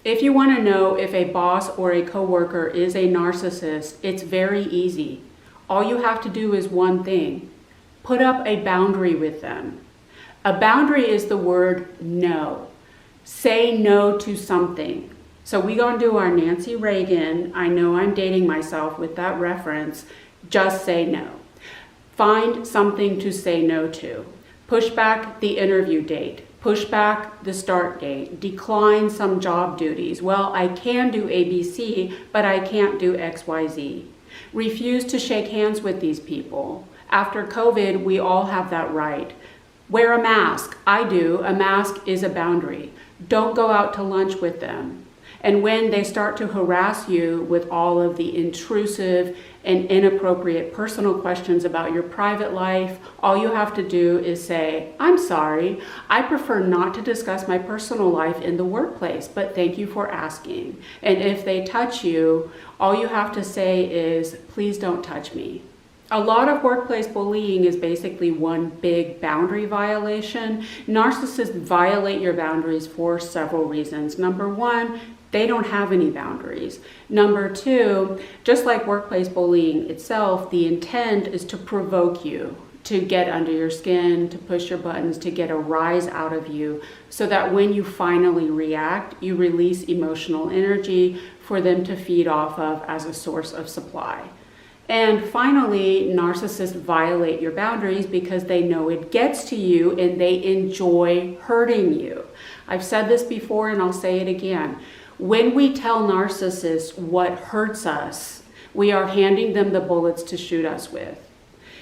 If you want to know if a boss or a coworker is a narcissist, it's very easy. All you have to do is one thing: put up a boundary with them. A boundary is the word no. Say no to something. So we're going to do our Nancy Reagan, I know I'm dating myself with that reference, just say no. Find something to say no to. Push back the interview date. Push back the start date. Decline some job duties. Well, I can do ABC, but I can't do XYZ. Refuse to shake hands with these people. After COVID, we all have that right. Wear a mask. I do. A mask is a boundary. Don't go out to lunch with them. And when they start to harass you with all of the intrusive and inappropriate personal questions about your private life, all you have to do is say, I'm sorry, I prefer not to discuss my personal life in the workplace, but thank you for asking. And if they touch you, all you have to say is, please don't touch me. A lot of workplace bullying is basically one big boundary violation. Narcissists violate your boundaries for several reasons. Number one, they don't have any boundaries. Number two, just like workplace bullying itself, the intent is to provoke you, to get under your skin, to push your buttons, to get a rise out of you, so that when you finally react, you release emotional energy for them to feed off of as a source of supply. And finally, narcissists violate your boundaries because they know it gets to you and they enjoy hurting you. I've said this before and I'll say it again. When we tell narcissists what hurts us, we are handing them the bullets to shoot us with.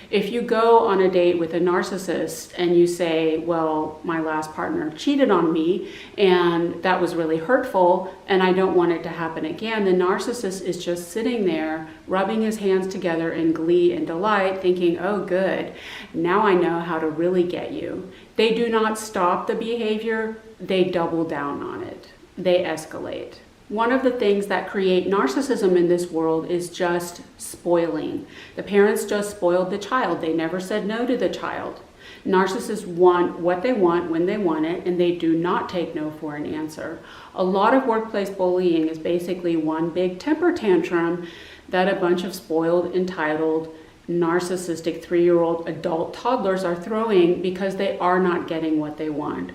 If you go on a date with a narcissist and you say, well, my last partner cheated on me and that was really hurtful and I don't want it to happen again, the narcissist is just sitting there rubbing his hands together in glee and delight, thinking, oh good, now I know how to really get you. They do not stop the behavior, they double down on it. They escalate. One of the things that create narcissism in this world is just spoiling. The parents just spoiled the child. They never said no to the child. Narcissists want what they want when they want it, and they do not take no for an answer. A lot of workplace bullying is basically one big temper tantrum that a bunch of spoiled, entitled, narcissistic 3-year-old adult toddlers are throwing because they are not getting what they want.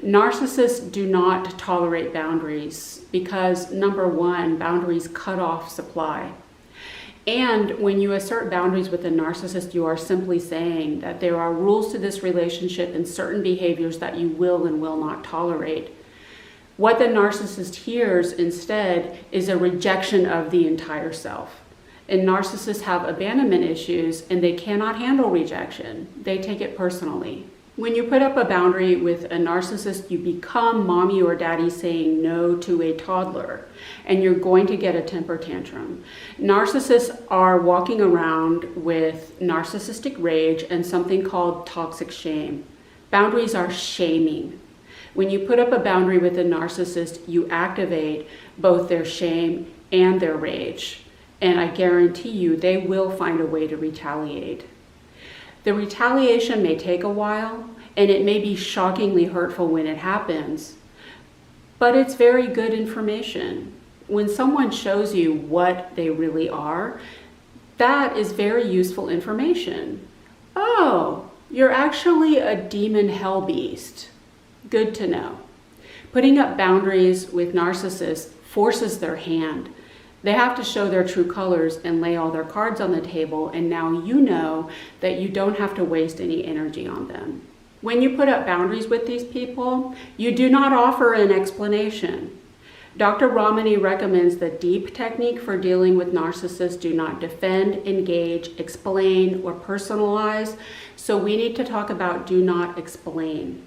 Narcissists do not tolerate boundaries because, number one, boundaries cut off supply. And when you assert boundaries with a narcissist, you are simply saying that there are rules to this relationship and certain behaviors that you will and will not tolerate. What the narcissist hears instead is a rejection of the entire self. And narcissists have abandonment issues and they cannot handle rejection. They take it personally. When you put up a boundary with a narcissist, you become mommy or daddy saying no to a toddler, and you're going to get a temper tantrum. Narcissists are walking around with narcissistic rage and something called toxic shame. Boundaries are shaming. When you put up a boundary with a narcissist, you activate both their shame and their rage, and I guarantee you they will find a way to retaliate. The retaliation may take a while, and it may be shockingly hurtful when it happens, but it's very good information. When someone shows you what they really are, that is very useful information. Oh, you're actually a demon hell beast. Good to know. Putting up boundaries with narcissists forces their hand. They have to show their true colors and lay all their cards on the table, and now you know that you don't have to waste any energy on them. When you put up boundaries with these people, you do not offer an explanation. Dr. Ramani recommends the DEEP technique for dealing with narcissists. Do not defend, engage, explain, or personalize. So we need to talk about do not explain.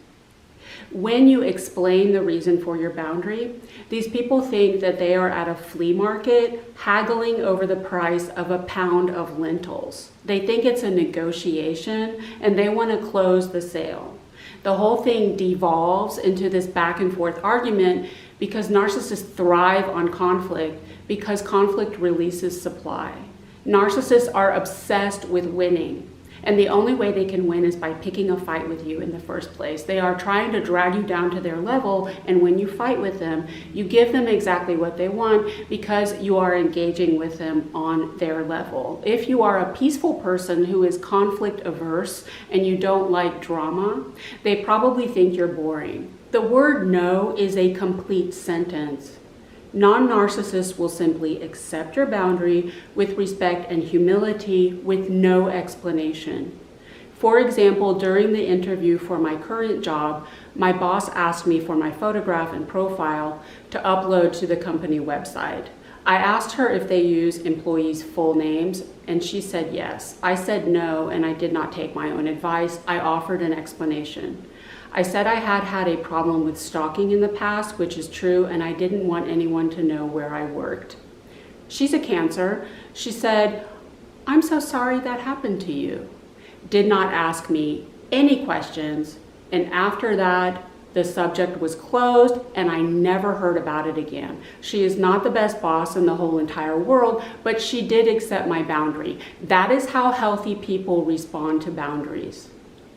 When you explain the reason for your boundary, these people think that they are at a flea market haggling over the price of a pound of lentils. They think it's a negotiation and they want to close the sale. The whole thing devolves into this back and forth argument because narcissists thrive on conflict because conflict releases supply. Narcissists are obsessed with winning. And the only way they can win is by picking a fight with you in the first place. They are trying to drag you down to their level, and when you fight with them, you give them exactly what they want because you are engaging with them on their level. If you are a peaceful person who is conflict averse and you don't like drama, they probably think you're boring. The word no is a complete sentence. Non-narcissists will simply accept your boundary with respect and humility with no explanation. For example, during the interview for my current job, my boss asked me for my photograph and profile to upload to the company website. I asked her if they use employees' full names, and she said yes. I said no, and I did not take my own advice. I offered an explanation. I said I had had a problem with stalking in the past, which is true, and I didn't want anyone to know where I worked. She's a Cancer. She said, "I'm so sorry that happened to you." Did not ask me any questions, and after that, the subject was closed, and I never heard about it again. She is not the best boss in the whole entire world, but she did accept my boundary. That is how healthy people respond to boundaries.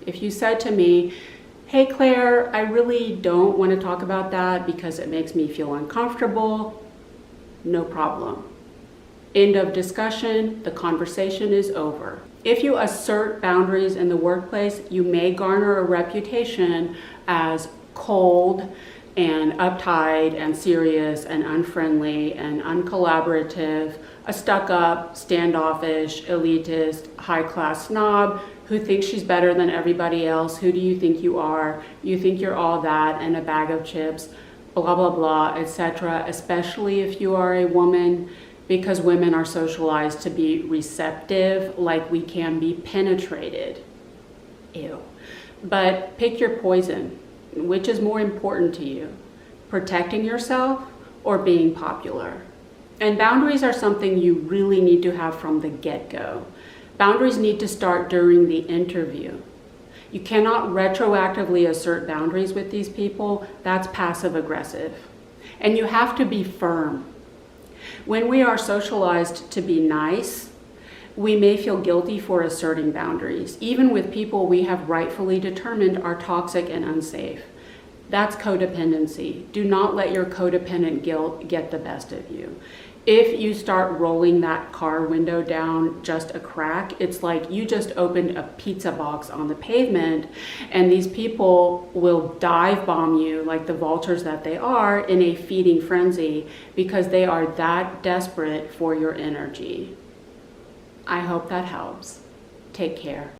If you said to me, "Hey Claire, I really don't want to talk about that because it makes me feel uncomfortable," no problem. End of discussion, the conversation is over. If you assert boundaries in the workplace, you may garner a reputation as cold and uptight and serious and unfriendly and uncollaborative, a stuck-up, standoffish, elitist, high-class snob who thinks she's better than everybody else. Who do you think you are? You think you're all that and a bag of chips, blah, blah, blah, etc., especially if you are a woman, because women are socialized to be receptive, like we can be penetrated. Ew. But pick your poison. Which is more important to you? Protecting yourself or being popular? And boundaries are something you really need to have from the get-go. Boundaries need to start during the interview. You cannot retroactively assert boundaries with these people. That's passive-aggressive. And you have to be firm. When we are socialized to be nice, we may feel guilty for asserting boundaries, even with people we have rightfully determined are toxic and unsafe. That's codependency. Do not let your codependent guilt get the best of you. If you start rolling that car window down just a crack, it's like you just opened a pizza box on the pavement, and these people will dive bomb you like the vultures that they are in a feeding frenzy because they are that desperate for your energy. I hope that helps. Take care.